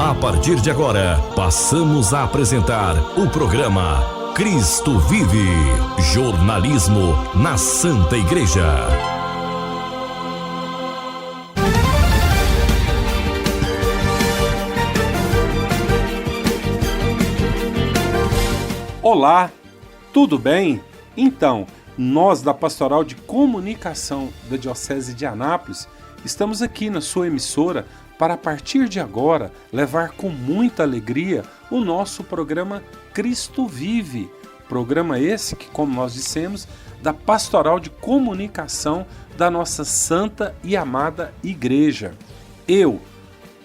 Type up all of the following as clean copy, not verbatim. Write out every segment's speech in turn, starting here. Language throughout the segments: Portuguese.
A partir de agora, passamos a apresentar o programa Cristo Vive, jornalismo na Santa Igreja. Olá, tudo bem? Então, nós da Pastoral de Comunicação da Diocese de Anápolis estamos aqui na sua emissora para, a partir de agora, levar com muita alegria o nosso programa Cristo Vive. Programa esse que, como nós dissemos, da Pastoral de Comunicação da nossa santa e amada Igreja. Eu,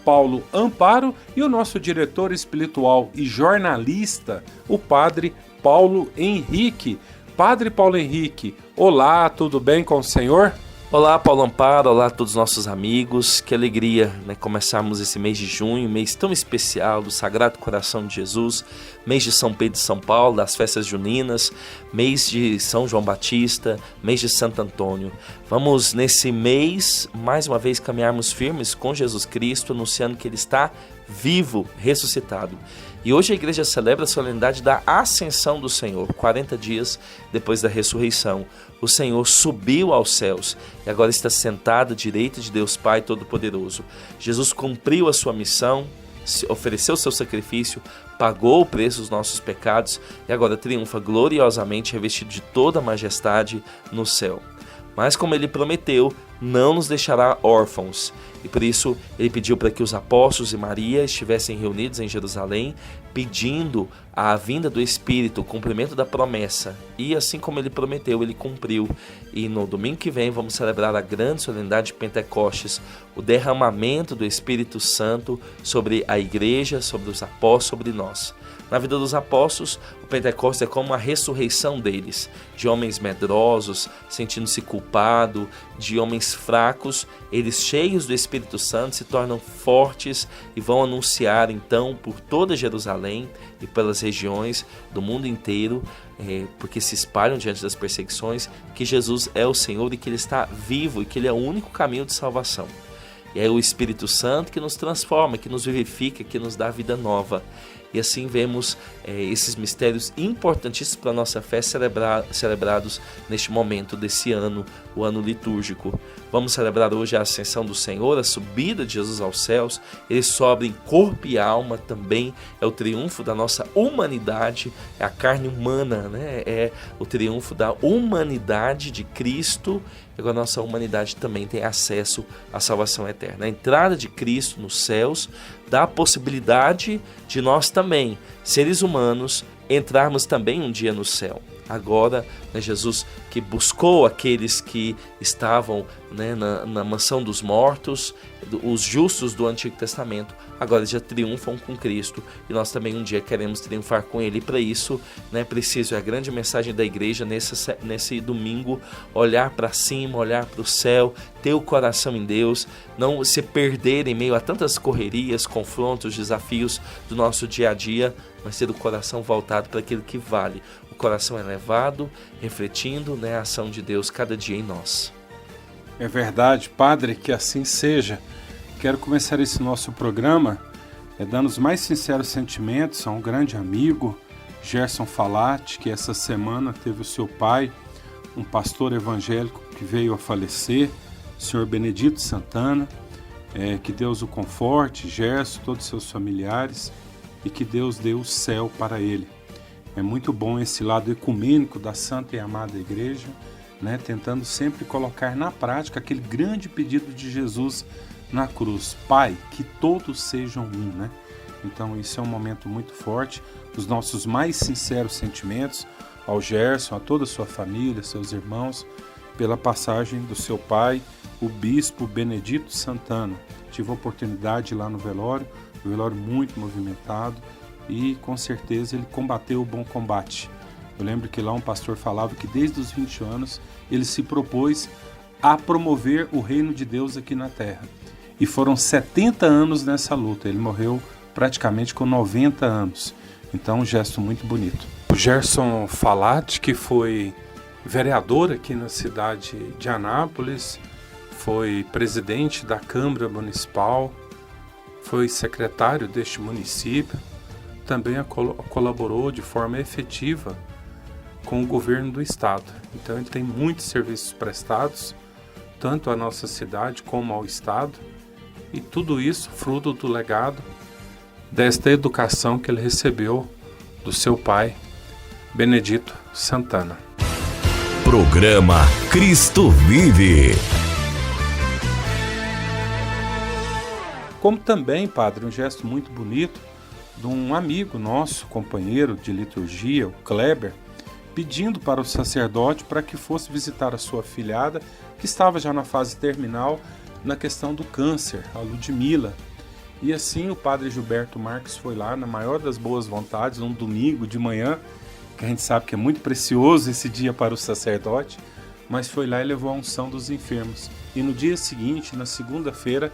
Paulo Amparo, e o nosso diretor espiritual e jornalista, o Padre Paulo Henrique. Padre Paulo Henrique, olá, tudo bem com o senhor? Olá, Paulo Amparo, olá a todos os nossos amigos, que alegria, começarmos esse mês de junho, mês tão especial do Sagrado Coração de Jesus, mês de São Pedro e São Paulo, das festas juninas, mês de São João Batista, mês de Santo Antônio. Vamos nesse mês, mais uma vez, caminharmos firmes com Jesus Cristo, anunciando que Ele está vivo, ressuscitado. E hoje a igreja celebra a solenidade da Ascensão do Senhor, 40 dias depois da ressurreição. O Senhor subiu aos céus e agora está sentado à direita de Deus Pai Todo-Poderoso. Jesus cumpriu a sua missão, ofereceu o seu sacrifício, pagou o preço dos nossos pecados e agora triunfa gloriosamente revestido de toda a majestade no céu. Mas como Ele prometeu, não nos deixará órfãos. E por isso Ele pediu para que os apóstolos e Maria estivessem reunidos em Jerusalém, pedindo a vinda do Espírito, o cumprimento da promessa. E assim como Ele prometeu, Ele cumpriu. E no domingo que vem vamos celebrar a grande solenidade de Pentecostes, o derramamento do Espírito Santo sobre a igreja, sobre os apóstolos, sobre nós. Na vida dos apóstolos, o Pentecostes é como a ressurreição deles, de homens medrosos, sentindo-se culpados, de homens fracos. Eles, cheios do Espírito Santo, se tornam fortes e vão anunciar então por toda Jerusalém e pelas regiões do mundo inteiro, porque se espalham diante das perseguições, que Jesus é o Senhor e que Ele está vivo e que Ele é o único caminho de salvação. E é o Espírito Santo que nos transforma, que nos vivifica, que nos dá vida nova. E assim vemos esses mistérios importantíssimos para a nossa fé celebrados neste momento desse ano, o ano litúrgico. Vamos celebrar hoje a Ascensão do Senhor, a subida de Jesus aos céus. Ele sobe em corpo e alma também, é o triunfo da nossa humanidade, é a carne humana, é o triunfo da humanidade de Cristo. E agora a nossa humanidade também tem acesso à salvação eterna. A entrada de Cristo nos céus dá a possibilidade de nós também, seres humanos, entrarmos também um dia no céu. Agora, Jesus que buscou aqueles que estavam na mansão dos mortos, os justos do Antigo Testamento, agora já triunfam com Cristo e nós também um dia queremos triunfar com Ele. E para isso, preciso, é a grande mensagem da igreja nesse domingo, olhar para cima, olhar para o céu, ter o coração em Deus, não se perder em meio a tantas correrias, confrontos, desafios do nosso dia a dia, mas ter o coração voltado para aquilo que vale. O coração elevado, refletindo a ação de Deus cada dia em nós. É verdade, Padre, que assim seja. Quero começar esse nosso programa dando os mais sinceros sentimentos a um grande amigo, Gerson Falati, que essa semana teve o seu pai, um pastor evangélico que veio a falecer, o senhor Benedito Santana. Que Deus o conforte, Gerson, todos os seus familiares, e que Deus dê o céu para ele. É muito bom esse lado ecumênico da Santa e Amada Igreja, tentando sempre colocar na prática aquele grande pedido de Jesus na cruz: Pai, que todos sejam um, Então isso é um momento muito forte. Os nossos mais sinceros sentimentos ao Gerson, a toda a sua família, seus irmãos, pela passagem do seu pai, o bispo Benedito Santana. Tive a oportunidade de ir lá no velório, um velório muito movimentado, e com certeza ele combateu o bom combate. Eu lembro que lá um pastor falava que desde os 20 anos ele se propôs a promover o reino de Deus aqui na terra. E foram 70 anos nessa luta. Ele morreu praticamente com 90 anos. Então, um gesto muito bonito. O Gerson Falati, que foi vereador aqui na cidade de Anápolis, foi presidente da Câmara Municipal, foi secretário deste município, também colaborou de forma efetiva com o governo do estado. Então ele tem muitos serviços prestados, tanto à nossa cidade como ao estado, e tudo isso fruto do legado desta educação que ele recebeu do seu pai, Benedito Santana. Programa Cristo Vive. Como também, padre, um gesto muito bonito de um amigo nosso, companheiro de liturgia, o Kleber, pedindo para o sacerdote para que fosse visitar a sua filhada, que estava já na fase terminal, na questão do câncer, a Ludmila. E assim o padre Gilberto Marques foi lá, na maior das boas vontades, num domingo de manhã, que a gente sabe que é muito precioso esse dia para o sacerdote, mas foi lá e levou a unção dos enfermos. E no dia seguinte, na segunda-feira,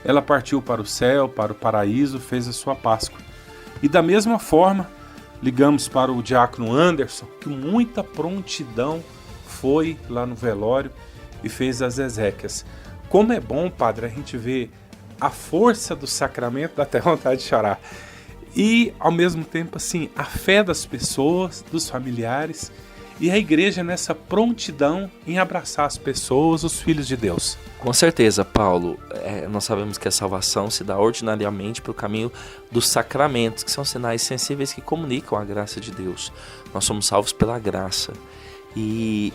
ela partiu para o céu, para o paraíso, fez a sua Páscoa. E da mesma forma, ligamos para o diácono Anderson, que muita prontidão foi lá no velório e fez as exéquias. Como é bom, padre, a gente ver a força do sacramento, dá até vontade de chorar. E, ao mesmo tempo, assim, a fé das pessoas, dos familiares, e a igreja nessa prontidão em abraçar as pessoas, os filhos de Deus. Com certeza, Paulo. Nós sabemos que a salvação se dá ordinariamente pelo caminho dos sacramentos, que são sinais sensíveis que comunicam a graça de Deus. Nós somos salvos pela graça. E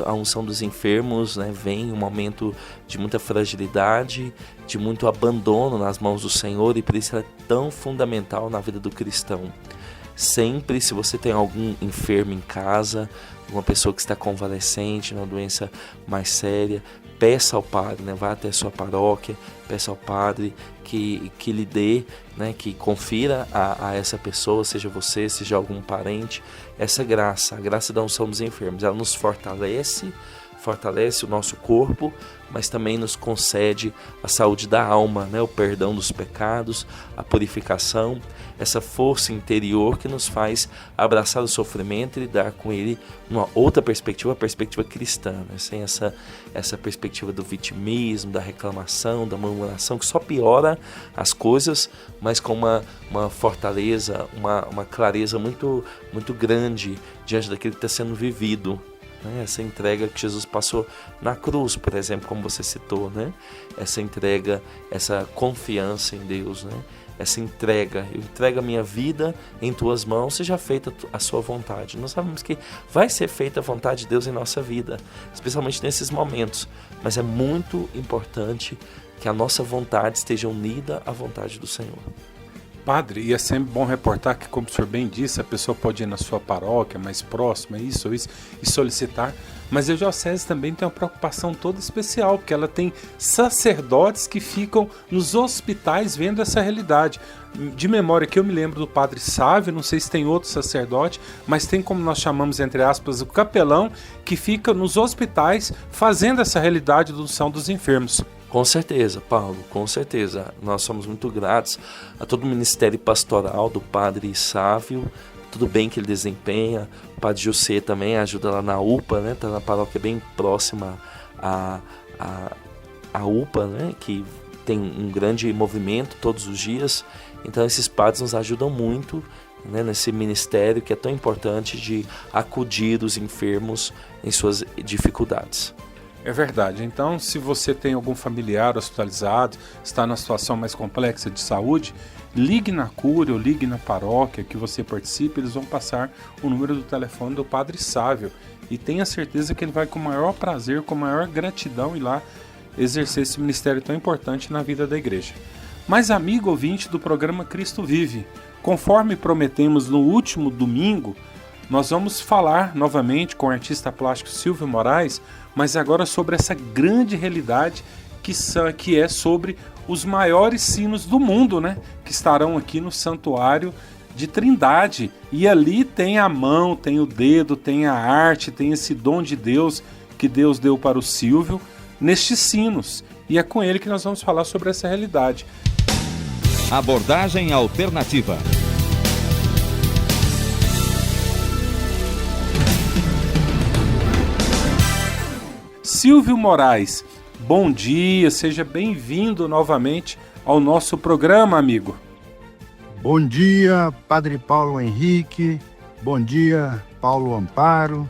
a unção dos enfermos, né, vem em um momento de muita fragilidade, de muito abandono nas mãos do Senhor, e por isso ela é tão fundamental na vida do cristão. Sempre, se você tem algum enfermo em casa, uma pessoa que está convalescente, uma doença mais séria, peça ao padre, né? Vá até a sua paróquia, peça ao padre que lhe dê, né? Que confira a essa pessoa, seja você, seja algum parente, essa graça, a graça da unção dos enfermos. Ela nos fortalece o nosso corpo, mas também nos concede a saúde da alma, né? O perdão dos pecados, a purificação, essa força interior que nos faz abraçar o sofrimento e lidar com ele numa outra perspectiva, a perspectiva cristã, né? Sem essa perspectiva do vitimismo, da reclamação, da murmuração, que só piora as coisas, mas com uma fortaleza, uma clareza muito, muito grande diante daquilo que está sendo vivido. Essa entrega que Jesus passou na cruz, por exemplo, como você citou, né? Essa entrega, essa confiança em Deus, né? Essa entrega, eu entrego a minha vida em tuas mãos, seja feita a sua vontade. Nós sabemos que vai ser feita a vontade de Deus em nossa vida, especialmente nesses momentos, mas é muito importante que a nossa vontade esteja unida à vontade do Senhor. Padre, e é sempre bom reportar que, como o senhor bem disse, a pessoa pode ir na sua paróquia mais próxima, isso, e solicitar, mas a diocese também tem uma preocupação toda especial, porque ela tem sacerdotes que ficam nos hospitais vendo essa realidade. De memória que eu me lembro do padre Sávio, não sei se tem outro sacerdote, mas tem, como nós chamamos, entre aspas, o capelão, que fica nos hospitais fazendo essa realidade da unção dos enfermos. Com certeza, Paulo, com certeza. Nós somos muito gratos a todo o ministério pastoral do Padre Sávio, tudo bem que ele desempenha. O Padre José também ajuda lá na UPA, né? Está na paróquia bem próxima à UPA, né? Que tem um grande movimento todos os dias. Então esses padres nos ajudam muito, né? Nesse ministério que é tão importante de acudir os enfermos em suas dificuldades. É verdade. Então, se você tem algum familiar hospitalizado, está numa situação mais complexa de saúde, ligue na cúria ou ligue na paróquia que você participe, eles vão passar o número do telefone do Padre Sávio. E tenha certeza que ele vai com o maior prazer, com a maior gratidão ir lá exercer esse ministério tão importante na vida da igreja. Mas, amigo ouvinte do programa Cristo Vive, conforme prometemos no último domingo, nós vamos falar novamente com o artista plástico Silvio Moraes, mas agora sobre essa grande realidade que é sobre os maiores sinos do mundo, né? Que estarão aqui no Santuário de Trindade. E ali tem a mão, tem o dedo, tem a arte, tem esse dom de Deus que Deus deu para o Silvio nestes sinos. E é com ele que nós vamos falar sobre essa realidade. Abordagem alternativa. Silvio Moraes, bom dia, seja bem-vindo novamente ao nosso programa, amigo. Bom dia, Padre Paulo Henrique, bom dia, Paulo Amparo,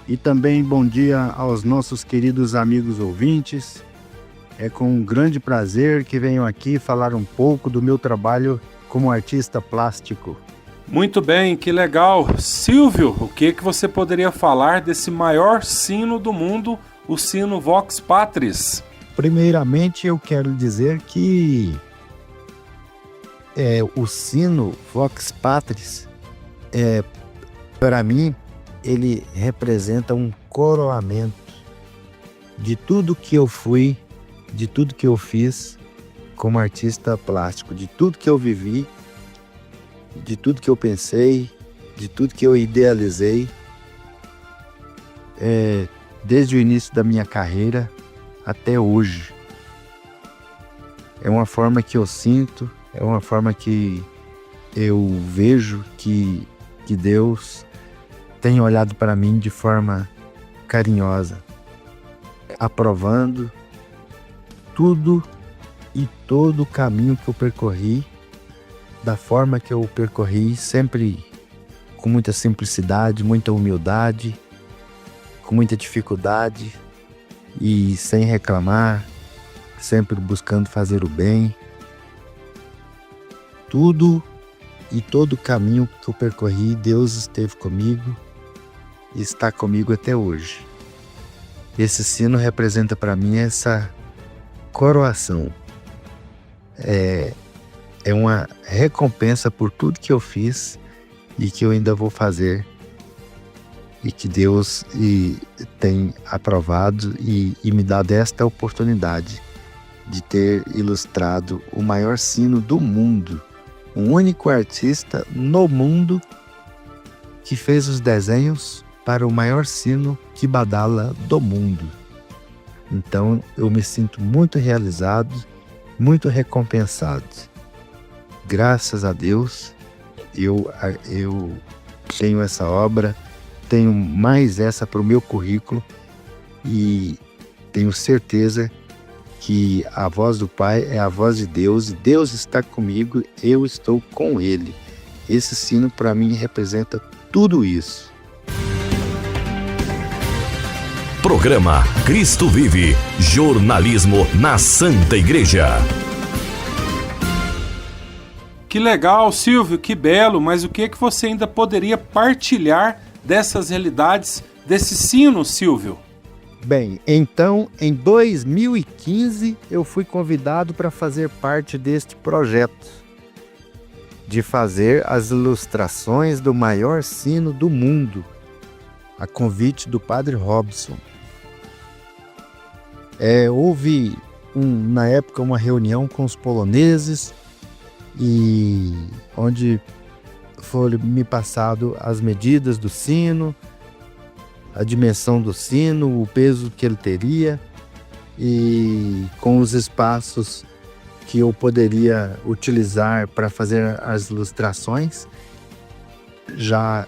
e também bom dia aos nossos queridos amigos ouvintes. É com um grande prazer que venho aqui falar um pouco do meu trabalho como artista plástico. Muito bem, que legal. Silvio, o que você poderia falar desse maior sino do mundo, o sino Vox Patris? Primeiramente, eu quero dizer que o sino Vox Patris, para mim, ele representa um coroamento de tudo que eu fui, de tudo que eu fiz como artista plástico, de tudo que eu vivi, de tudo que eu pensei, de tudo que eu idealizei, desde o início da minha carreira até hoje. É uma forma que eu sinto, é uma forma que eu vejo que Deus tem olhado para mim de forma carinhosa, aprovando tudo e todo o caminho que eu percorri, da forma que eu percorri, sempre com muita simplicidade, muita humildade, com muita dificuldade e sem reclamar, sempre buscando fazer o bem. Tudo e todo o caminho que eu percorri, Deus esteve comigo e está comigo até hoje. Esse sino representa para mim essa coroação. É uma recompensa por tudo que eu fiz e que eu ainda vou fazer, e que Deus tem aprovado e me dado esta oportunidade de ter ilustrado o maior sino do mundo, um único artista no mundo que fez os desenhos para o maior sino que badala do mundo. Então eu me sinto muito realizado, muito recompensado. Graças a Deus, eu tenho essa obra, tenho mais essa para o meu currículo e tenho certeza que a voz do Pai é a voz de Deus, e Deus está comigo, eu estou com Ele. Esse sino para mim representa tudo isso. Programa Cristo Vive, jornalismo na Santa Igreja. Que legal, Silvio, que belo, mas o que você ainda poderia partilhar dessas realidades, desse sino, Silvio? Bem, então, em 2015, eu fui convidado para fazer parte deste projeto, de fazer as ilustrações do maior sino do mundo, a convite do Padre Robson. Houve, na época, uma reunião com os poloneses, e onde foi me passado as medidas do sino, a dimensão do sino, o peso que ele teria, e com os espaços que eu poderia utilizar para fazer as ilustrações já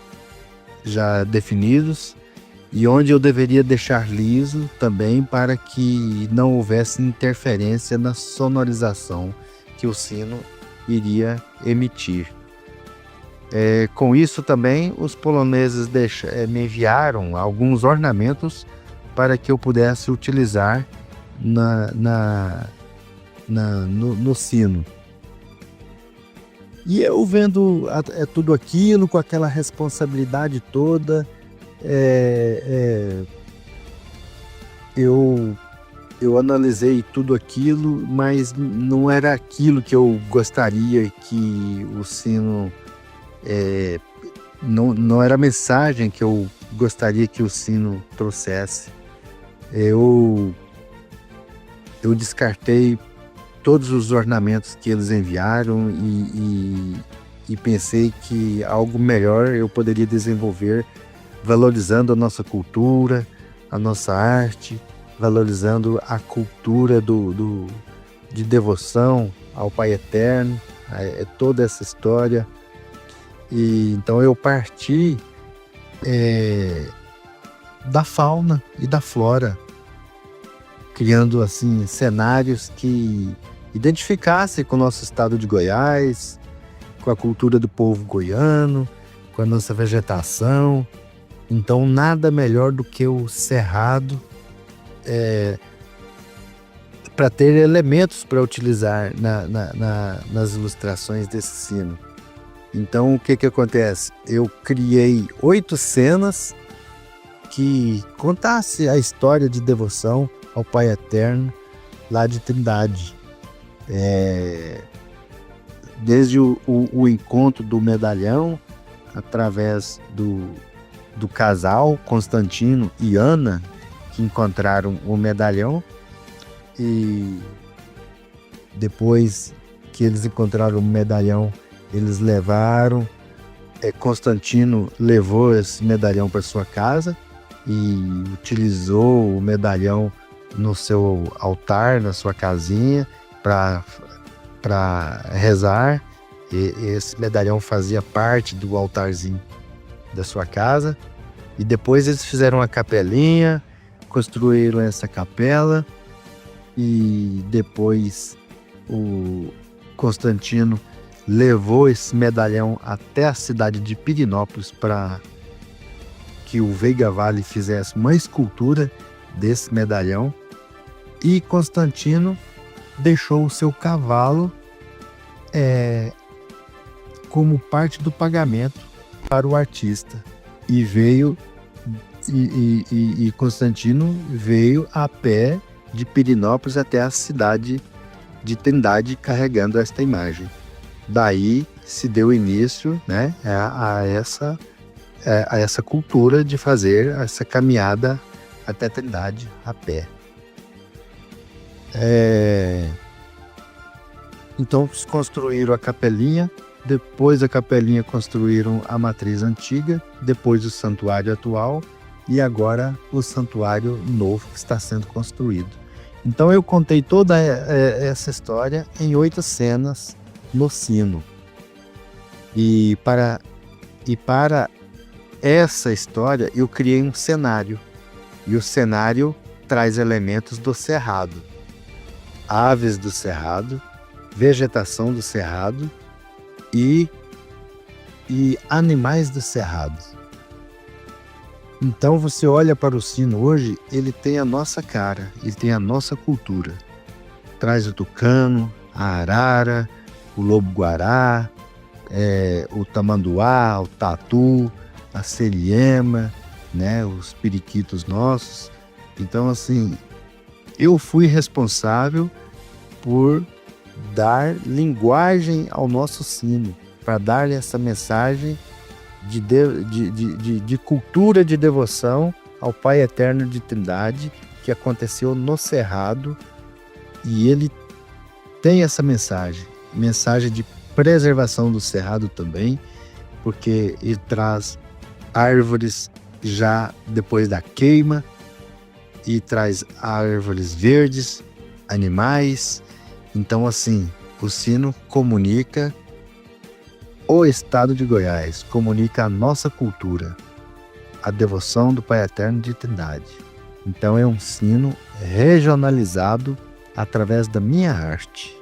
definidos, e onde eu deveria deixar liso também para que não houvesse interferência na sonorização que o sino iria emitir. Com isso também, os poloneses me enviaram alguns ornamentos para que eu pudesse utilizar no sino. E eu vendo tudo aquilo com aquela responsabilidade toda, eu analisei tudo aquilo, mas não era aquilo que eu gostaria que o sino... não era a mensagem que eu gostaria que o sino trouxesse. Eu descartei todos os ornamentos que eles enviaram e pensei que algo melhor eu poderia desenvolver, valorizando a nossa cultura, a nossa arte, valorizando a cultura de devoção ao Pai Eterno, toda essa história. E então eu parti da fauna e da flora, criando assim cenários que identificasse com o nosso estado de Goiás, com a cultura do povo goiano, com a nossa vegetação. Então, nada melhor do que o cerrado para ter elementos para utilizar nas ilustrações desse sino. Então, o que acontece? Eu criei 8 cenas que contasse a história de devoção ao Pai Eterno lá de Trindade. Desde o encontro do medalhão, através do casal Constantino e Ana, que encontraram o medalhão, e depois que eles encontraram o medalhão, eles levaram, Constantino levou esse medalhão para sua casa e utilizou o medalhão no seu altar, na sua casinha, para rezar. E esse medalhão fazia parte do altarzinho da sua casa. E depois eles fizeram a capelinha, construíram essa capela, e depois o Constantino levou esse medalhão até a cidade de Pirinópolis para que o Veiga Vale fizesse uma escultura desse medalhão. E Constantino deixou o seu cavalo como parte do pagamento para o artista. E Constantino veio a pé de Pirinópolis até a cidade de Trindade carregando esta imagem. Daí se deu início, né, a essa cultura de fazer essa caminhada até Trindade a pé. Então construíram a capelinha, depois da capelinha construíram a matriz antiga, depois o santuário atual e agora o santuário novo que está sendo construído. Então eu contei toda essa história em 8 cenas no sino. E para essa história eu criei um cenário. E o cenário traz elementos do cerrado. Aves do cerrado, vegetação do cerrado e animais do cerrado. Então você olha para o sino hoje, ele tem a nossa cara, ele tem a nossa cultura. Traz o tucano, a arara, o lobo-guará, o tamanduá, o tatu, a seriema, né, os periquitos nossos. Então, assim, eu fui responsável por dar linguagem ao nosso sino, para dar essa mensagem de cultura de devoção ao Pai Eterno de Trindade, que aconteceu no Cerrado, e ele tem essa mensagem de preservação do Cerrado também, porque ele traz árvores já depois da queima, e traz árvores verdes, animais. Então, assim, o sino comunica o estado de Goiás, comunica a nossa cultura, a devoção do Pai Eterno de Trindade. Então é um sino regionalizado através da minha arte.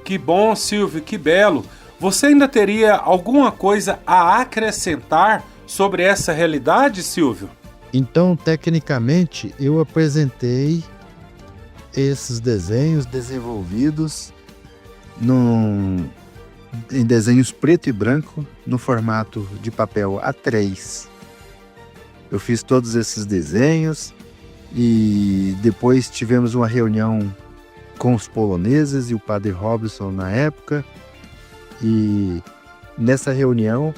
Que bom, Silvio, que belo! Você ainda teria alguma coisa a acrescentar sobre essa realidade, Silvio? Então, tecnicamente, eu apresentei esses desenhos desenvolvidos em desenhos preto e branco, no formato de papel A3. Eu fiz todos esses desenhos e depois tivemos uma reunião com os poloneses e o padre Robson na época. E nessa reunião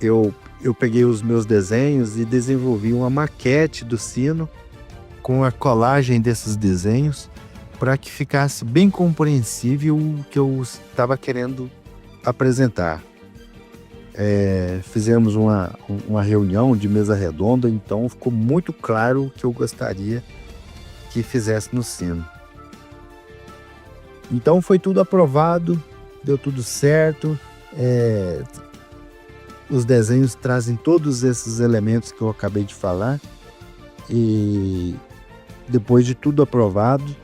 eu peguei os meus desenhos e desenvolvi uma maquete do sino com a colagem desses desenhos para que ficasse bem compreensível o que eu estava querendo apresentar. Fizemos uma reunião de mesa redonda, então ficou muito claro o que eu gostaria que fizesse no sino. Então foi tudo aprovado, deu tudo certo. Os desenhos trazem todos esses elementos que eu acabei de falar, e depois de tudo aprovado,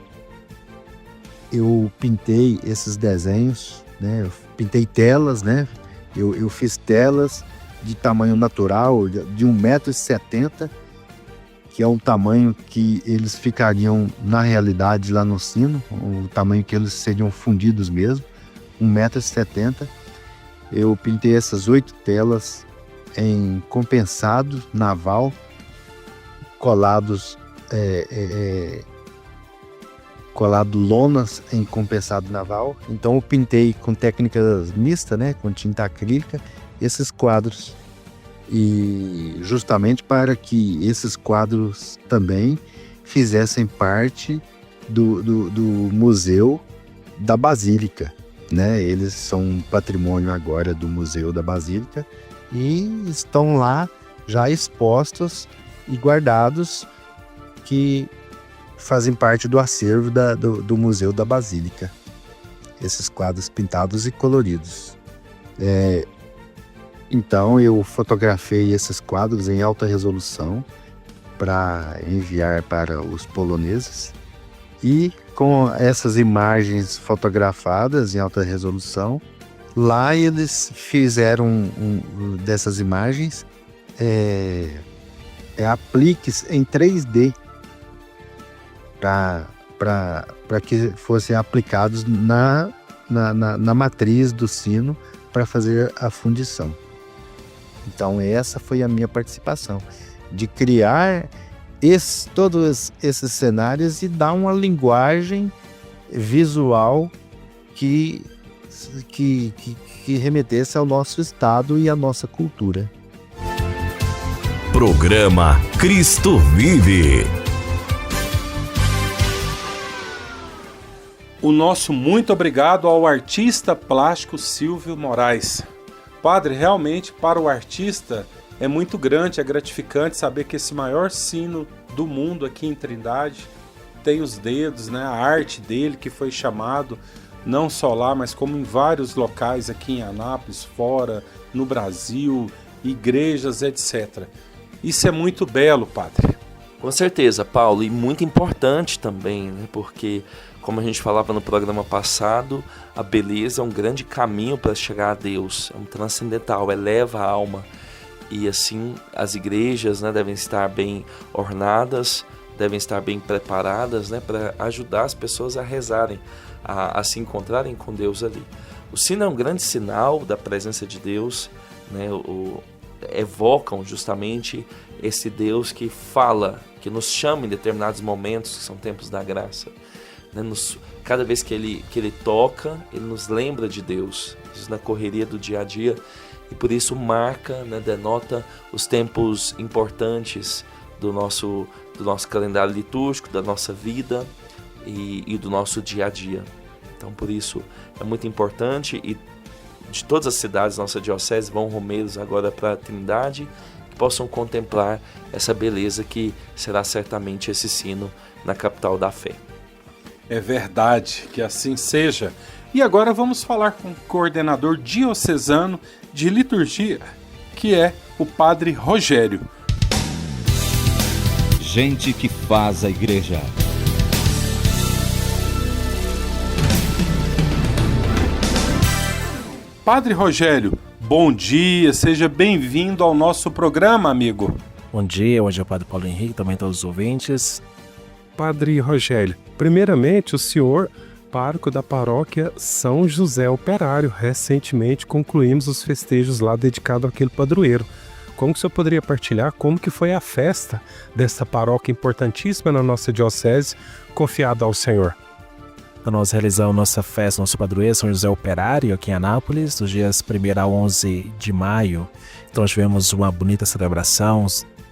eu pintei esses desenhos, né? Eu pintei telas, né? Eu fiz telas de tamanho natural, de 1,70 m, que é um tamanho que eles ficariam, na realidade, lá no sino, o tamanho que eles seriam fundidos mesmo, 1,70 m. Eu pintei essas 8 telas em compensado naval, colados, colado lonas em compensado naval. Então eu pintei com técnicas mistas, né, com tinta acrílica, esses quadros, e justamente para que esses quadros também fizessem parte do Museu da Basílica, né? Eles são patrimônio agora do Museu da Basílica e estão lá já expostos e guardados, que fazem parte do acervo do Museu da Basílica, esses quadros pintados e coloridos. Então eu fotografei esses quadros em alta resolução para enviar para os poloneses, e com essas imagens fotografadas em alta resolução, lá eles fizeram dessas imagens apliques em 3D para que fossem aplicados na matriz do sino para fazer a fundição. Então essa foi a minha participação, de criar todos esses cenários e dar uma linguagem visual que remetesse ao nosso estado e à nossa cultura. Programa Cristo Vive. O nosso muito obrigado ao artista plástico Silvio Moraes. Padre, realmente para o artista é muito grande, é gratificante saber que esse maior sino do mundo aqui em Trindade tem os dedos, né, a arte dele, que foi chamado não só lá, mas como em vários locais aqui em Anápolis, fora, no Brasil, igrejas, etc. Isso é muito belo, Padre. Com certeza, Paulo, e muito importante também, né, porque, como a gente falava no programa passado, a beleza é um grande caminho para chegar a Deus, é um transcendental, eleva a alma. E assim, as igrejas, né, devem estar bem ornadas, devem estar bem preparadas, né, para ajudar as pessoas a rezarem, a se encontrarem com Deus ali. O sino é um grande sinal da presença de Deus, né, evocam justamente esse Deus que fala, que nos chama em determinados momentos, que são tempos da graça. Né, cada vez que ele toca, ele nos lembra de Deus, na correria do dia a dia, e por isso marca, né, denota os tempos importantes do nosso calendário litúrgico, da nossa vida e do nosso dia a dia. Então por isso é muito importante, e de todas as cidades da nossa diocese vão romeiros agora para a Trindade, que possam contemplar essa beleza que será certamente esse sino na capital da fé. É verdade, que assim seja. E agora vamos falar com o coordenador diocesano de liturgia, que é o Padre Rogério. Gente que faz a igreja. Padre Rogério, bom dia, seja bem-vindo ao nosso programa, amigo. Bom dia, hoje é o Padre Paulo Henrique, também todos os ouvintes. Padre Rogério, primeiramente o senhor, pároco da paróquia São José Operário. Recentemente concluímos os festejos lá dedicados àquele padroeiro. Como que o senhor poderia partilhar como que foi a festa dessa paróquia importantíssima na nossa diocese, confiada ao senhor? Então, nós realizamos nossa festa, nosso padroeiro São José Operário aqui em Anápolis, dos dias 1º a 11 de maio. Então tivemos uma bonita celebração,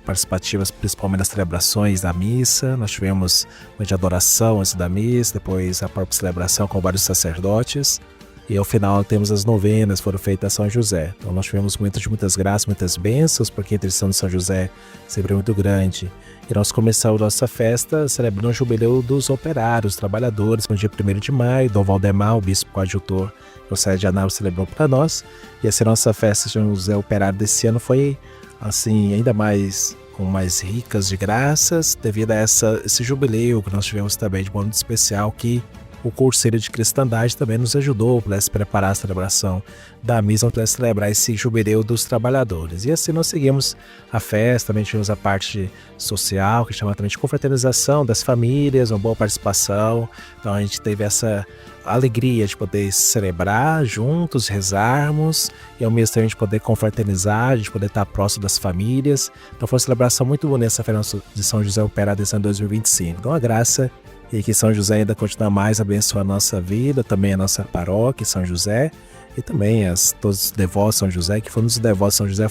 participativas principalmente das celebrações da missa. Nós tivemos uma de adoração antes da missa, depois a própria celebração com vários sacerdotes, e ao final temos as novenas, foram feitas a São José. Então nós tivemos momentos de muitas graças, muitas bênçãos, porque a intercessão de São José sempre é muito grande. E nós começamos nossa festa celebrando o jubileu dos operários, trabalhadores, no dia 1º de maio. Dom Valdemar, o bispo coadjutor do Diocese de Anápolis, celebrou para nós. E essa nossa festa de São José Operário desse ano foi assim, ainda mais com mais ricas de graças, devido a esse jubileu que nós tivemos também de um ano especial, que o Conselho de Cristandade também nos ajudou para se preparar a celebração da missa, para celebrar esse jubileu dos trabalhadores. E assim nós seguimos a festa, também tivemos a parte social, que chama também de confraternização das famílias, uma boa participação. Então a gente teve essa alegria de poder celebrar juntos, rezarmos, e ao mesmo tempo a gente poder confraternizar, a gente poder estar próximo das famílias. Então foi uma celebração muito bonita essa festa de São José Operário desse ano 2025. Então a graça e que São José ainda continue mais abençoando a nossa vida, também a nossa paróquia São José, e também todos os devotos São José, que foram os devotos São José,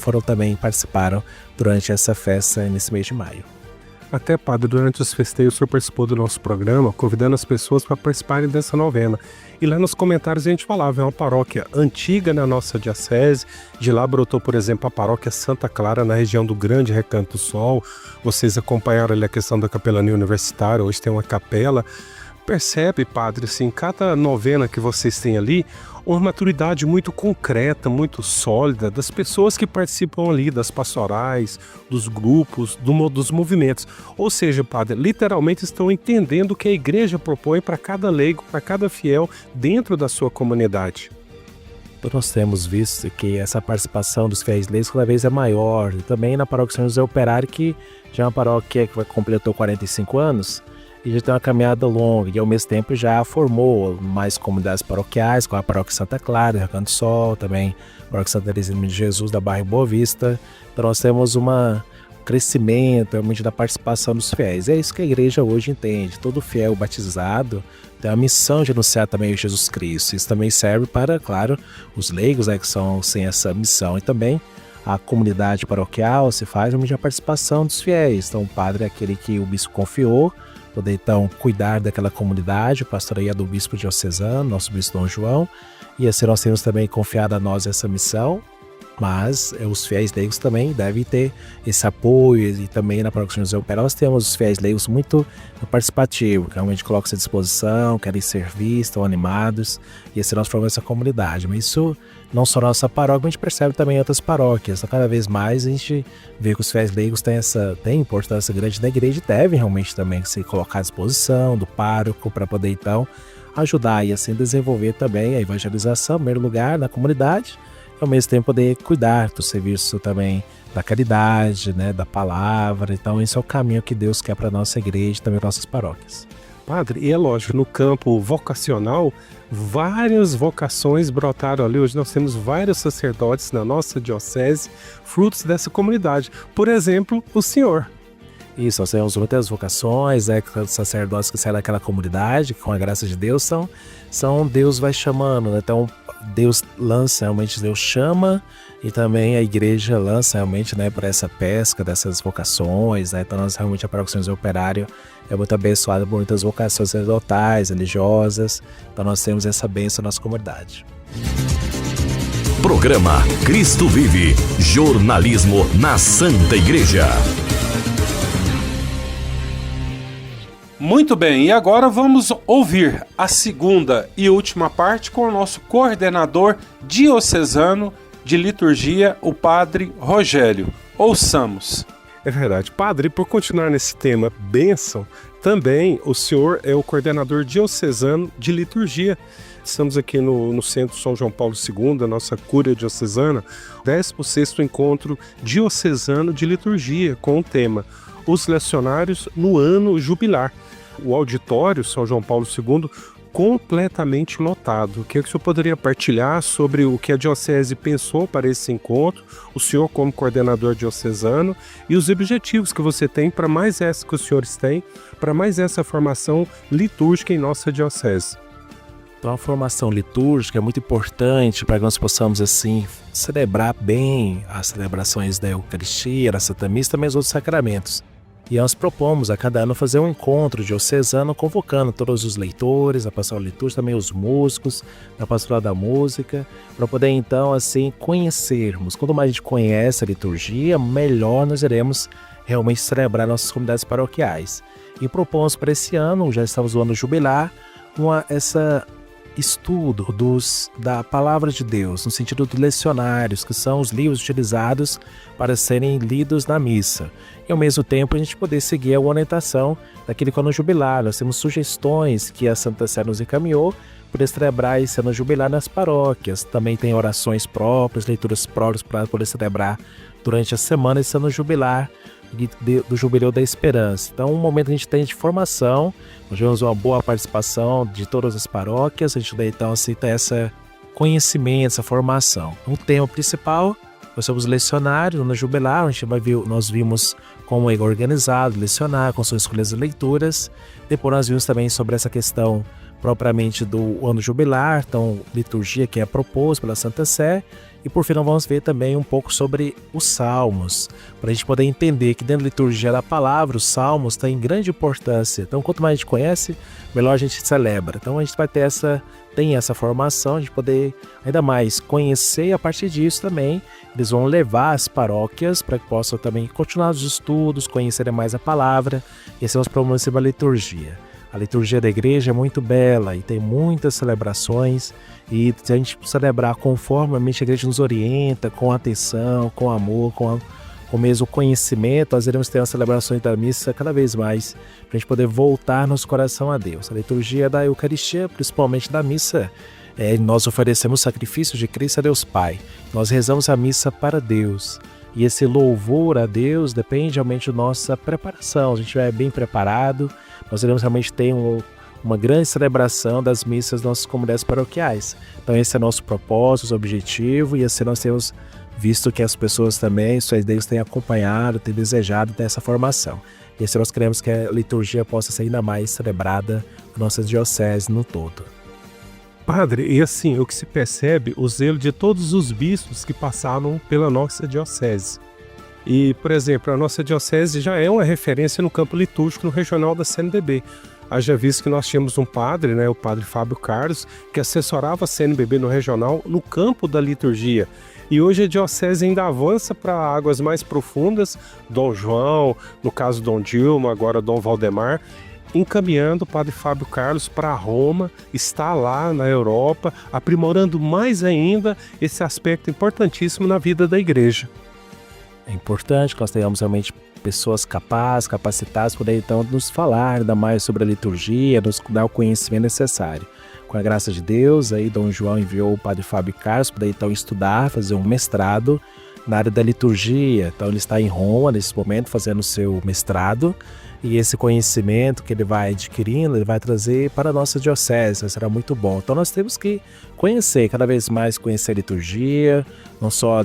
participaram durante essa festa nesse mês de maio. Até, padre, durante os festejos, o senhor participou do nosso programa, convidando as pessoas para participarem dessa novena. E lá nos comentários a gente falava, é uma paróquia antiga na nossa diocese. De lá brotou, por exemplo, a paróquia Santa Clara, na região do Grande Recanto do Sol. Vocês acompanharam ali a questão da capelania universitária, hoje tem uma capela. Percebe, padre, assim, cada novena que vocês têm ali, uma maturidade muito concreta, muito sólida das pessoas que participam ali, das pastorais, dos grupos, dos movimentos. Ou seja, padre, literalmente estão entendendo o que a igreja propõe para cada leigo, para cada fiel dentro da sua comunidade. Nós temos visto que essa participação dos fiéis leigos cada vez é maior. E também na paróquia São José Operário, que já é uma paróquia que completou 45 anos, e já tem uma caminhada longa, e ao mesmo tempo já formou mais comunidades paroquiais, com a paróquia Santa Clara, Recanto do Sol, também a paróquia Santa Teresinha de Jesus, da Barra Boa Vista. Então nós temos um crescimento realmente da participação dos fiéis. É isso que a igreja hoje entende. Todo fiel batizado tem a missão de anunciar também Jesus Cristo. Isso também serve para, claro, os leigos, que são sem essa missão, e também a comunidade paroquial se faz realmente a participação dos fiéis. Então o padre é aquele que o bispo confiou, poder então cuidar daquela comunidade, pastoreia do bispo diocesano, nosso bispo Dom João, e assim nós temos também confiado a nós essa missão, mas os fiéis leigos também devem ter esse apoio, e também na paróquia São José Operário nós temos os fiéis leigos muito participativos, que realmente colocam-se à disposição, querem servir, estão animados, e assim nós formamos essa comunidade. Mas isso não só na nossa paróquia, mas a gente percebe também em outras paróquias. Então, cada vez mais a gente vê que os fiéis leigos têm importância grande na igreja, e devem realmente também se colocar à disposição do pároco para poder então ajudar e assim desenvolver também a evangelização, em primeiro lugar, na comunidade, e ao mesmo tempo poder cuidar do serviço também da caridade, da palavra. Então esse é o caminho que Deus quer para a nossa igreja e também para nossas paróquias. Padre, e é lógico, no campo vocacional, várias vocações brotaram ali. Hoje nós temos vários sacerdotes na nossa diocese, frutos dessa comunidade. Por exemplo, o senhor. Isso, nós temos muitas vocações, sacerdotes que saem daquela comunidade, que com a graça de Deus são Deus vai chamando, Então Deus lança, realmente Deus chama, e também a igreja lança realmente para essa pesca dessas vocações, Então nós realmente a paróquia São José Operário é muito abençoada por muitas vocações sacerdotais, religiosas. Então nós temos essa bênção na nossa comunidade. Programa Cristo Vive, jornalismo na Santa Igreja. Muito bem, e agora vamos ouvir a segunda e última parte com o nosso coordenador diocesano de liturgia, o Padre Rogério. Ouçamos. É verdade. Padre, por continuar nesse tema bênção, também o senhor é o coordenador diocesano de liturgia. Estamos aqui no Centro São João Paulo II, a nossa cúria diocesana, 16º Encontro Diocesano de Liturgia, com o tema Os Lecionários no Ano Jubilar. O auditório São João Paulo II completamente lotado. O que o senhor poderia partilhar sobre o que a diocese pensou para esse encontro, o senhor como coordenador diocesano, e os objetivos que você tem para mais essa que os senhores têm, para mais essa formação litúrgica em nossa diocese? Então a formação litúrgica é muito importante para que nós possamos assim celebrar bem as celebrações da Eucaristia, da Santa Missa e também os outros sacramentos. E nós propomos a cada ano fazer um encontro diocesano convocando todos os leitores, a pastoral litúrgica, também os músicos, a pastoral da música, para poder então assim conhecermos. Quanto mais a gente conhece a liturgia, melhor nós iremos realmente celebrar nossas comunidades paroquiais. E propomos para esse ano, já estamos no ano jubilar, essa estudo da palavra de Deus, no sentido dos lecionários, que são os livros utilizados para serem lidos na missa. E ao mesmo tempo a gente poder seguir a orientação daquele ano jubilar. Nós temos sugestões que a Santa Sé nos encaminhou para celebrar esse ano jubilar nas paróquias. Também tem orações próprias, leituras próprias para poder celebrar durante a semana esse ano jubilar do Jubileu da Esperança. Então, um momento que a gente tem de formação, nós tivemos uma boa participação de todas as paróquias, a gente então aceita esse conhecimento, essa formação. O tema principal, nós somos lecionários no jubilar, nós vimos como é organizado, lecionário, com suas escolhas de leituras. Depois nós vimos também sobre essa questão propriamente do ano jubilar, então liturgia que é proposta pela Santa Sé. E por fim nós vamos ver também um pouco sobre os salmos, para a gente poder entender que dentro da liturgia da palavra, os salmos têm grande importância. Então quanto mais a gente conhece, melhor a gente celebra. Então a gente vai ter tem essa formação de poder ainda mais conhecer, e a partir disso também eles vão levar as paróquias para que possam também continuar os estudos, conhecerem mais a palavra, e assim nós promovemos a liturgia. A liturgia da igreja é muito bela e tem muitas celebrações, e se a gente celebrar conforme a igreja nos orienta, com atenção, com amor, com mesmo conhecimento, nós iremos ter as celebrações da missa cada vez mais, para a gente poder voltar nosso coração a Deus. A liturgia da Eucaristia, principalmente da missa, nós oferecemos sacrifícios de Cristo a Deus Pai. Nós rezamos a missa para Deus. E esse louvor a Deus depende realmente da nossa preparação. Se a gente estiver bem preparado, nós iremos realmente ter uma grande celebração das missas das nossas comunidades paroquiais. Então esse é nosso propósito, objetivo, e assim nós temos visto que as pessoas também, suas Deus têm acompanhado, têm desejado ter essa formação. E assim nós queremos que a liturgia possa ser ainda mais celebrada nas nossas dioceses no todo. Padre, e assim, o que se percebe, o zelo de todos os bispos que passaram pela nossa diocese. E, por exemplo, a nossa diocese já é uma referência no campo litúrgico no regional da CNBB. Haja visto que nós tínhamos um padre, o padre Fábio Carlos, que assessorava a CNBB no regional no campo da liturgia. E hoje a diocese ainda avança para águas mais profundas, Dom João, no caso Dom Dilma, agora Dom Valdemar, encaminhando o padre Fábio Carlos para Roma, está lá na Europa, aprimorando mais ainda esse aspecto importantíssimo na vida da igreja. É importante que nós tenhamos realmente pessoas capazes, capacitadas, para então nos falar ainda mais sobre a liturgia, nos dar o conhecimento necessário. Com a graça de Deus, aí Dom João enviou o padre Fábio Carlos para então estudar, fazer um mestrado na área da liturgia. Então ele está em Roma nesse momento fazendo o seu mestrado, e esse conhecimento que ele vai adquirindo, ele vai trazer para a nossa diocese, será muito bom. Então nós temos que conhecer, cada vez mais conhecer a liturgia, não só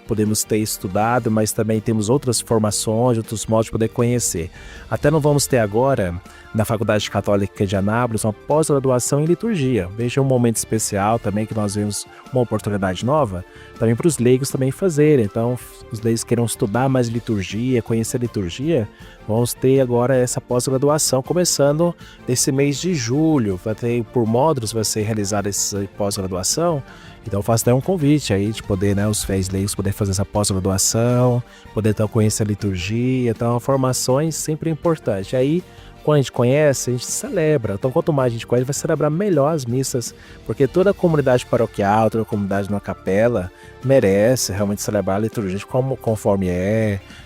podemos ter estudado, mas também temos outras formações, outros modos de poder conhecer. Até não vamos ter agora, na Faculdade Católica de Anápolis, uma pós-graduação em liturgia. Veja um momento especial também, que nós vemos uma oportunidade nova, também para os leigos também fazerem. Então, os leigos queiram estudar mais liturgia, conhecer a liturgia, vamos ter agora essa pós-graduação, começando nesse mês de julho. Vai ter, por módulos, vai ser realizada essa pós-graduação. Então eu faço até um convite aí de poder, os fiéis leigos poder fazer essa pós-graduação, poder então conhecer a liturgia. Então formações sempre importantes. Aí, quando a gente conhece, a gente celebra. Então quanto mais a gente conhece, vai celebrar melhor as missas, porque toda a comunidade paroquial, toda a comunidade numa capela merece realmente celebrar a liturgia conforme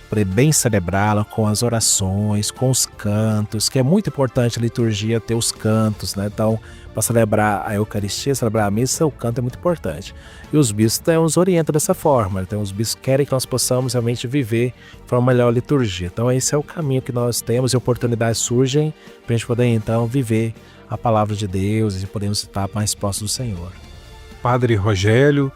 poder bem celebrá-la com as orações, com os cantos, que é muito importante a liturgia ter os cantos, Então, para celebrar a Eucaristia, celebrar a missa, o canto é muito importante. E os bispos nos orientam dessa forma. Então, os bispos querem que nós possamos realmente viver de forma melhor a liturgia. Então, esse é o caminho que nós temos, e oportunidades surgem para a gente poder, então, viver a palavra de Deus e podemos estar mais próximos do Senhor. Padre Rogério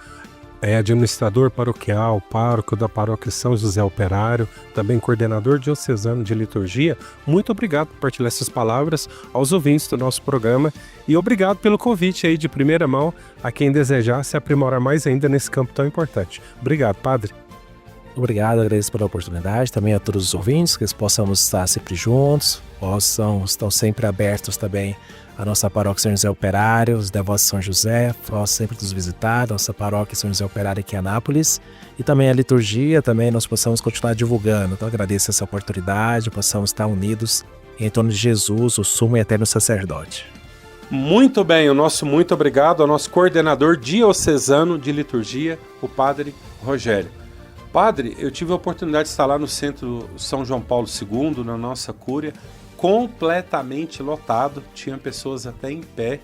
é administrador paroquial, pároco da paróquia São José Operário, também coordenador diocesano de liturgia. Muito obrigado por partilhar essas palavras aos ouvintes do nosso programa, e obrigado pelo convite aí de primeira mão a quem desejar se aprimorar mais ainda nesse campo tão importante. Obrigado, padre. Obrigado, agradeço pela oportunidade, também a todos os ouvintes, que possamos estar sempre juntos, estão sempre abertos também a nossa paróquia São José Operário, os devotos de São José, possam sempre nos visitar, nossa paróquia São José Operário aqui em Anápolis, e também a liturgia, também nós possamos continuar divulgando. Então agradeço essa oportunidade, possamos estar unidos em torno de Jesus, o sumo e eterno sacerdote. Muito bem, o nosso muito obrigado ao nosso coordenador diocesano de liturgia, o Padre Rogério. Padre, eu tive a oportunidade de estar lá no Centro São João Paulo II, na nossa cúria, completamente lotado, tinha pessoas até em pé.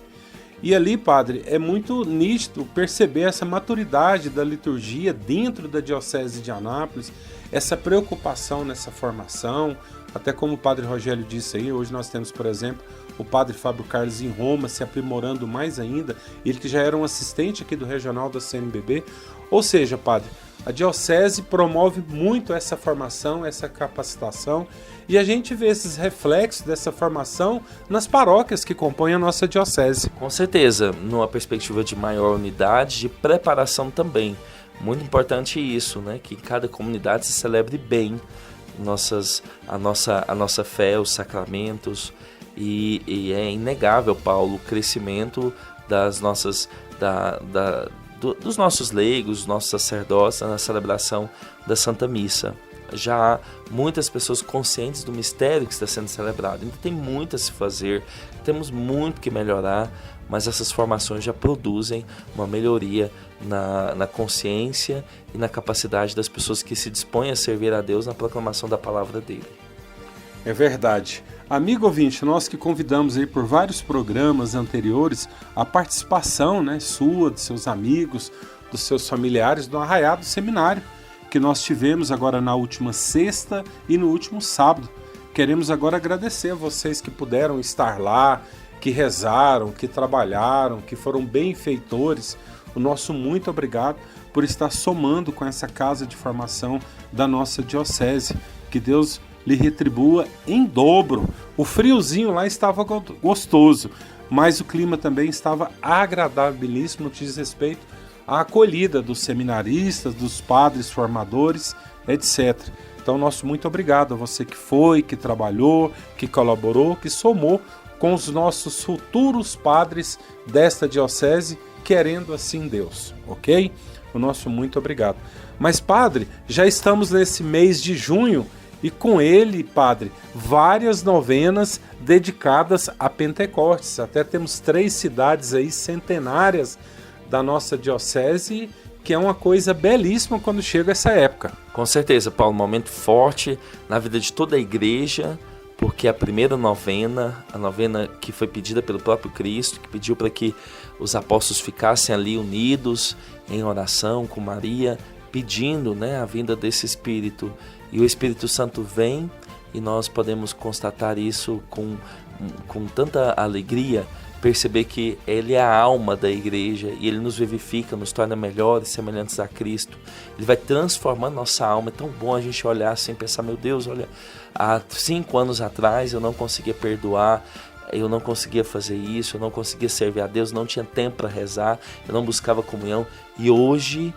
E ali, Padre, é muito nítido perceber essa maturidade da liturgia dentro da Diocese de Anápolis, essa preocupação nessa formação, até como o Padre Rogério disse aí, hoje nós temos, por exemplo, o Padre Fábio Carlos em Roma se aprimorando mais ainda, ele que já era um assistente aqui do regional da CNBB. Ou seja, Padre, a Diocese promove muito essa formação, essa capacitação, e a gente vê esses reflexos dessa formação nas paróquias que compõem a nossa Diocese. Com certeza, numa perspectiva de maior unidade, de preparação também. Muito importante isso, né? Que cada comunidade se celebre bem a nossa fé, os sacramentos, e é inegável, Paulo, o crescimento dos nossos leigos, dos nossos sacerdotes na celebração da Santa Missa. Já há muitas pessoas conscientes do mistério que está sendo celebrado. Ainda tem muito a se fazer, temos muito que melhorar, mas essas formações já produzem uma melhoria na consciência e na capacidade das pessoas que se dispõem a servir a Deus na proclamação da palavra dele. É verdade. Amigo ouvinte, nós que convidamos aí por vários programas anteriores a participação, né, sua, de seus amigos, dos seus familiares no Arraiá do Seminário, que nós tivemos agora na última sexta e no último sábado. Queremos agora agradecer a vocês que puderam estar lá, que rezaram, que trabalharam, que foram benfeitores. O nosso muito obrigado por estar somando com essa casa de formação da nossa diocese. Que Deus lhe retribua em dobro. O friozinho lá estava gostoso, mas o clima também estava agradabilíssimo no que diz respeito à acolhida dos seminaristas, dos padres formadores, etc. Então, nosso muito obrigado a você que foi, que trabalhou, que colaborou, que somou com os nossos futuros padres desta diocese, querendo assim Deus, ok? O nosso muito obrigado. Mas, padre, já estamos nesse mês de junho e com ele, padre, várias novenas dedicadas a Pentecostes. Até temos 3 cidades aí centenárias da nossa diocese, que é uma coisa belíssima quando chega essa época. Com certeza, Paulo, um momento forte na vida de toda a igreja, porque a primeira novena, a novena que foi pedida pelo próprio Cristo, que pediu para que os apóstolos ficassem ali unidos em oração com Maria, pedindo, né, a vinda desse Espírito. E o Espírito Santo vem e nós podemos constatar isso com tanta alegria, perceber que Ele é a alma da igreja e Ele nos vivifica, nos torna melhores, semelhantes a Cristo. Ele vai transformando nossa alma. É tão bom a gente olhar assim e pensar, meu Deus, olha, há 5 anos atrás eu não conseguia perdoar, eu não conseguia fazer isso, eu não conseguia servir a Deus, não tinha tempo para rezar, eu não buscava comunhão, e hoje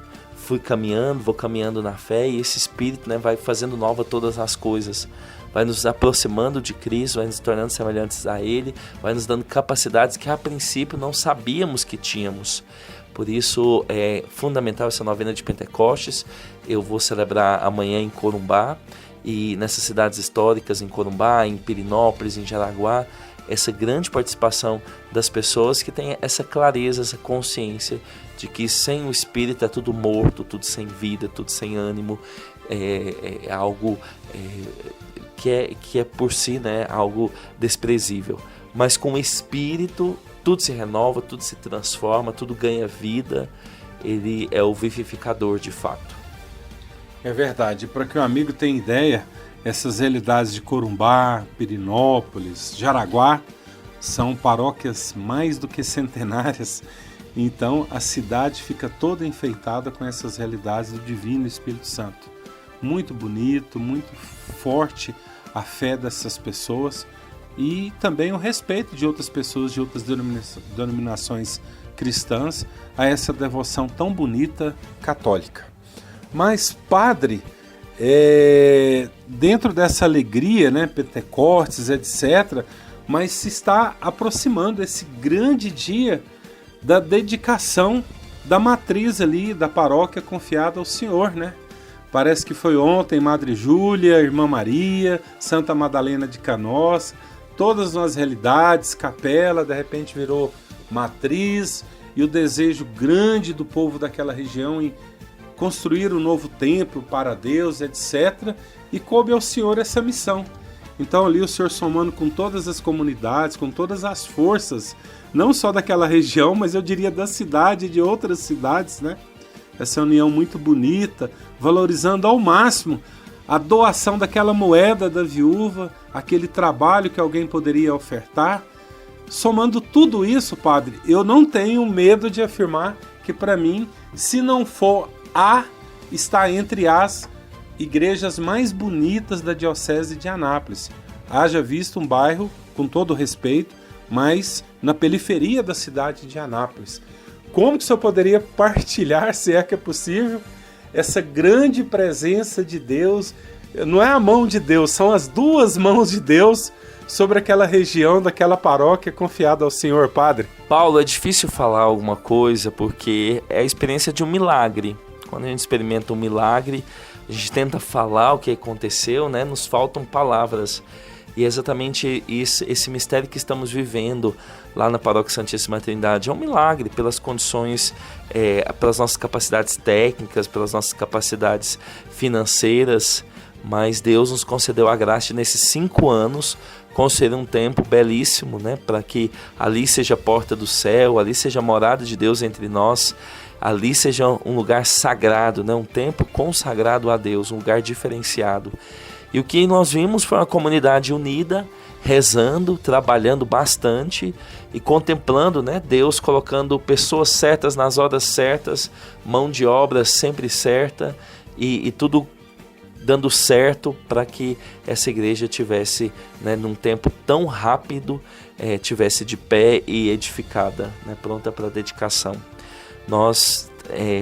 vou caminhando na fé, e esse Espírito, né, vai fazendo nova todas as coisas, vai nos aproximando de Cristo, vai nos tornando semelhantes a Ele, vai nos dando capacidades que a princípio não sabíamos que tínhamos. Por isso é fundamental essa novena de Pentecostes. Eu vou celebrar amanhã em Corumbá, e nessas cidades históricas, em Corumbá, em Pirinópolis, em Jaraguá, essa grande participação das pessoas que têm essa clareza, essa consciência de que sem o Espírito é tudo morto, tudo sem vida, tudo sem ânimo, é algo que é por si, né, algo desprezível. Mas com o Espírito tudo se renova, tudo se transforma, tudo ganha vida. Ele é o vivificador de fato. É verdade. Para que o amigo tenha ideia, essas realidades de Corumbá, Pirinópolis, Jaraguá são paróquias mais do que centenárias. Então a cidade fica toda enfeitada com essas realidades do Divino Espírito Santo. Muito bonito, muito forte a fé dessas pessoas e também o respeito de outras pessoas de outras denominações cristãs a essa devoção tão bonita católica. Mas, padre, dentro dessa alegria, né, Pentecostes, etc., mas se está aproximando esse grande dia da dedicação da matriz ali, da paróquia confiada ao Senhor, né? Parece que foi ontem, Madre Júlia, Irmã Maria, Santa Madalena de Canossa, todas as realidades, capela, de repente virou matriz, e o desejo grande do povo daquela região em construir um novo templo para Deus, etc. E coube ao Senhor essa missão. Então ali o Senhor somando com todas as comunidades, com todas as forças, não só daquela região, mas eu diria da cidade e de outras cidades, né? Essa união muito bonita, valorizando ao máximo a doação daquela moeda da viúva, aquele trabalho que alguém poderia ofertar. Somando tudo isso, padre, eu não tenho medo de afirmar que para mim, se não for está entre as igrejas mais bonitas da Diocese de Anápolis. Haja visto um bairro, com todo respeito, mas na periferia da cidade de Anápolis. Como que o senhor poderia partilhar, se é que é possível, essa grande presença de Deus? Não é a mão de Deus, são as duas mãos de Deus sobre aquela região, daquela paróquia confiada ao senhor, padre. Paulo, é difícil falar alguma coisa porque é a experiência de um milagre. Quando a gente experimenta um milagre, a gente tenta falar o que aconteceu, né? Nos faltam palavras. E é exatamente esse mistério que estamos vivendo lá na Paróquia Santíssima Trindade. É um milagre pelas condições, pelas nossas capacidades técnicas, pelas nossas capacidades financeiras. Mas Deus nos concedeu a graça de, nesses 5 anos, conceder um tempo belíssimo, né? Para que ali seja a porta do céu, ali seja a morada de Deus entre nós. Ali seja um lugar sagrado, né? Um templo consagrado a Deus, um lugar diferenciado. E o que nós vimos foi uma comunidade unida, rezando, trabalhando bastante e contemplando, né? Deus colocando pessoas certas nas horas certas, mão de obra sempre certa e tudo dando certo para que essa igreja tivesse, né, num tempo tão rápido, tivesse de pé e edificada, né? Pronta para dedicação. Nós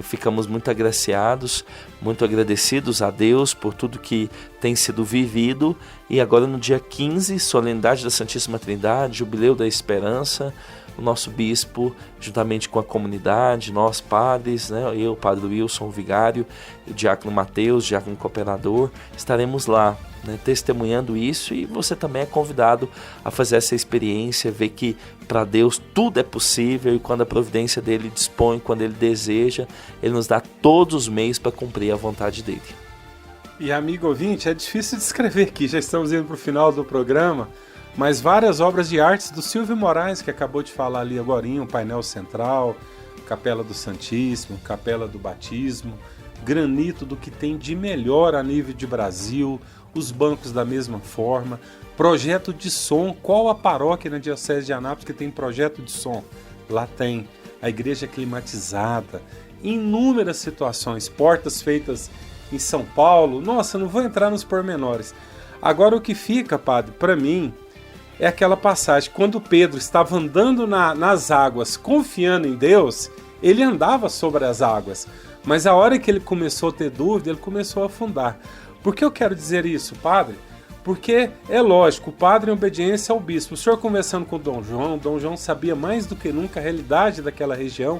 ficamos muito agraciados, muito agradecidos a Deus por tudo que tem sido vivido. E agora no dia 15, solenidade da Santíssima Trindade, Jubileu da Esperança, o nosso bispo, juntamente com a comunidade, nós padres, né, eu, o padre Wilson, o vigário, o diácono Mateus, o diácono cooperador, estaremos lá, né, testemunhando isso. E você também é convidado a fazer essa experiência, ver que para Deus tudo é possível, e quando a providência dele dispõe, quando ele deseja, ele nos dá todos os meios para cumprir a vontade dele. E amigo ouvinte, é difícil descrever aqui, já estamos indo para o final do programa, mas várias obras de artes do Silvio Moraes, que acabou de falar ali agorinha, o painel central, Capela do Santíssimo, Capela do Batismo, granito do que tem de melhor a nível de Brasil, os bancos da mesma forma, projeto de som. Qual a paróquia na Diocese de Anápolis que tem projeto de som? Lá tem. A igreja climatizada, inúmeras situações, portas feitas em São Paulo. Nossa, não vou entrar nos pormenores. Agora o que fica, padre, para mim, é aquela passagem, quando Pedro estava andando nas águas, confiando em Deus, ele andava sobre as águas, mas a hora que ele começou a ter dúvida, ele começou a afundar. Por que eu quero dizer isso, padre? Porque é lógico, o padre em obediência ao bispo. O senhor conversando com Dom João sabia mais do que nunca a realidade daquela região,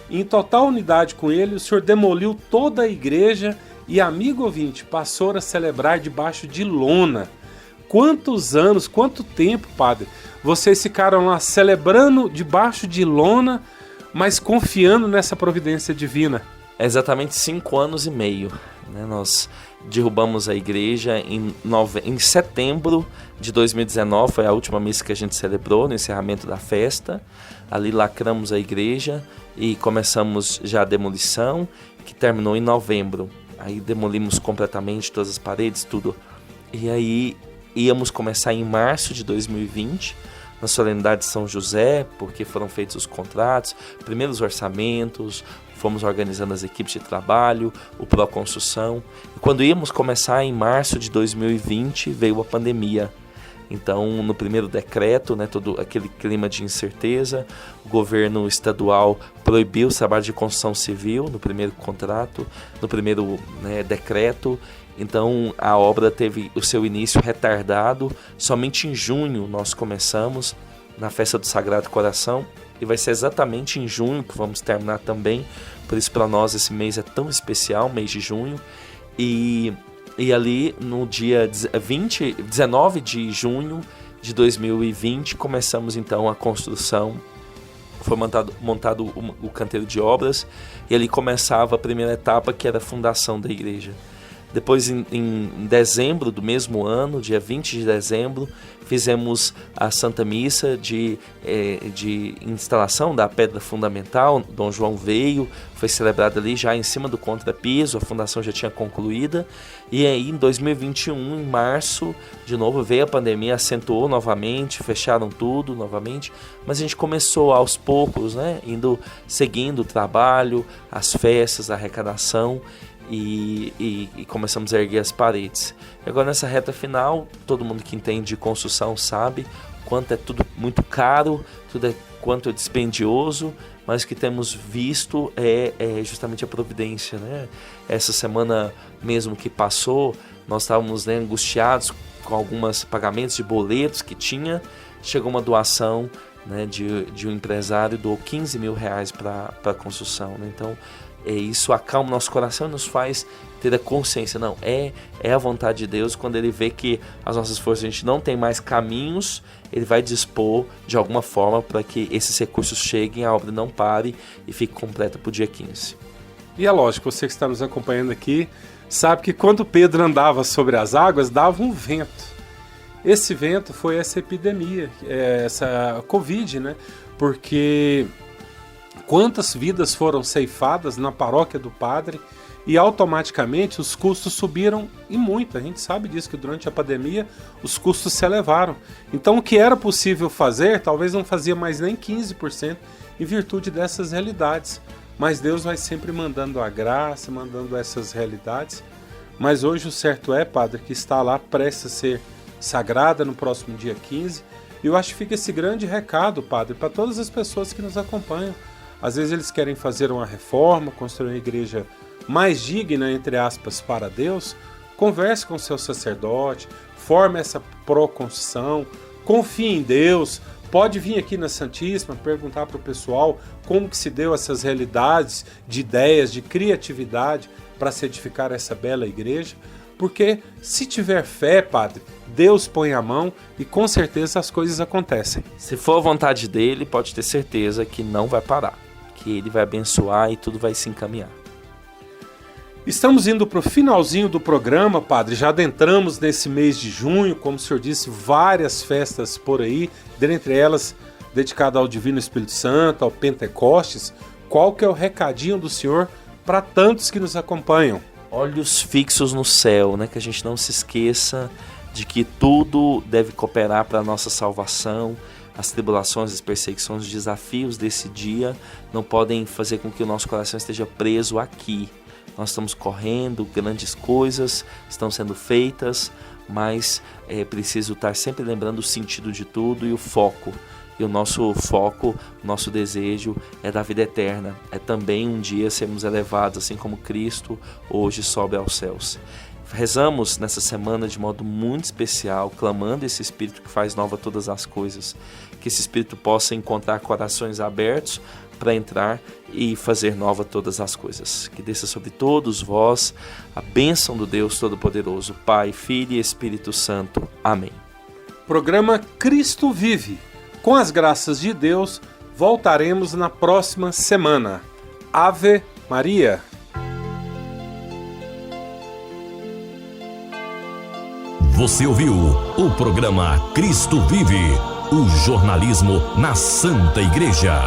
e em total unidade com ele, o senhor demoliu toda a igreja e, amigo ouvinte, passou a celebrar debaixo de lona. Quantos anos, quanto tempo, padre, vocês ficaram lá celebrando debaixo de lona, mas confiando nessa providência divina? É exatamente 5 anos e meio. Né? Nós derrubamos a igreja em setembro de 2019, foi a última missa que a gente celebrou no encerramento da festa. Ali lacramos a igreja e começamos já a demolição, que terminou em novembro. Aí demolimos completamente todas as paredes, tudo. E aí íamos começar em março de 2020, na solenidade de São José, porque foram feitos os contratos, primeiros orçamentos, fomos organizando as equipes de trabalho, o Proconstrução. E quando íamos começar em março de 2020, veio a pandemia. Então, no primeiro decreto, né, todo aquele clima de incerteza, o governo estadual proibiu o trabalho de construção civil no primeiro contrato, no primeiro, né, decreto. Então, a obra teve o seu início retardado. Somente em junho nós começamos, na Festa do Sagrado Coração, e vai ser exatamente em junho que vamos terminar também. Por isso, para nós, esse mês é tão especial, mês de junho. E ali, no dia 19 de junho, de 2020, começamos então a construção. Foi montado o canteiro de obras, e ali começava a primeira etapa, que era a fundação da igreja. Depois, em dezembro do mesmo ano, dia 20 de dezembro, fizemos a Santa Missa de instalação da pedra fundamental. Dom João veio, foi celebrada ali já em cima do contrapiso, a fundação já tinha concluída. E aí, em 2021, em março, de novo veio a pandemia, acentuou novamente, fecharam tudo novamente. Mas a gente começou aos poucos, né, seguindo o trabalho, as festas, a arrecadação. E começamos a erguer as paredes. E agora, nessa reta final, todo mundo que entende de construção sabe quanto é tudo muito caro, quanto é dispendioso, mas o que temos visto é justamente a providência, né? Essa semana mesmo que passou, nós estávamos, né, angustiados com alguns pagamentos de boletos que tinha. Chegou uma doação, né, de um empresário, doou R$15 mil para a construção, né? Então, isso acalma o nosso coração e nos faz ter a consciência. Não, é a vontade de Deus. Quando Ele vê que as nossas forças, a gente não tem mais caminhos, Ele vai dispor de alguma forma para que esses recursos cheguem, a obra não pare e fique completa para o dia 15. E é lógico, você que está nos acompanhando aqui, sabe que quando Pedro andava sobre as águas, dava um vento. Esse vento foi essa epidemia, essa Covid, né? Porque quantas vidas foram ceifadas na paróquia do Padre, e automaticamente os custos subiram e muito. A gente sabe disso, que durante a pandemia os custos se elevaram. Então o que era possível fazer, talvez não fazia mais nem 15% em virtude dessas realidades. Mas Deus vai sempre mandando a graça, mandando essas realidades. Mas hoje o certo é, Padre, que está lá prestes a ser sagrada no próximo dia 15. E eu acho que fica esse grande recado, Padre, para todas as pessoas que nos acompanham. Às vezes eles querem fazer uma reforma, construir uma igreja mais digna, entre aspas, para Deus. Converse com o seu sacerdote, forme essa proconstrução, confie em Deus. Pode vir aqui na Santíssima perguntar para o pessoal como que se deu essas realidades de ideias, de criatividade para se edificar essa bela igreja. Porque se tiver fé, Padre, Deus põe a mão e com certeza as coisas acontecem. Se for a vontade dele, pode ter certeza que não vai parar, que ele vai abençoar e tudo vai se encaminhar. Estamos indo para o finalzinho do programa, Padre. Já adentramos nesse mês de junho, como o senhor disse, várias festas por aí, dentre elas dedicada ao Divino Espírito Santo, ao Pentecostes. Qual que é o recadinho do senhor para tantos que nos acompanham? Olhos fixos no céu, né? Que a gente não se esqueça de que tudo deve cooperar para a nossa salvação. As tribulações, as perseguições, os desafios desse dia não podem fazer com que o nosso coração esteja preso aqui. Nós estamos correndo, grandes coisas estão sendo feitas, mas é preciso estar sempre lembrando o sentido de tudo e o foco. E o nosso foco, o nosso desejo é da vida eterna. É também um dia sermos elevados, assim como Cristo hoje sobe aos céus. Rezamos nessa semana de modo muito especial, clamando esse Espírito que faz nova todas as coisas. Que esse Espírito possa encontrar corações abertos para entrar e fazer nova todas as coisas. Que desça sobre todos vós a bênção do Deus Todo-Poderoso, Pai, Filho e Espírito Santo. Amém. Programa Cristo Vive. Com as graças de Deus, voltaremos na próxima semana. Ave Maria. Você ouviu o programa Cristo Vive, o jornalismo na Santa Igreja.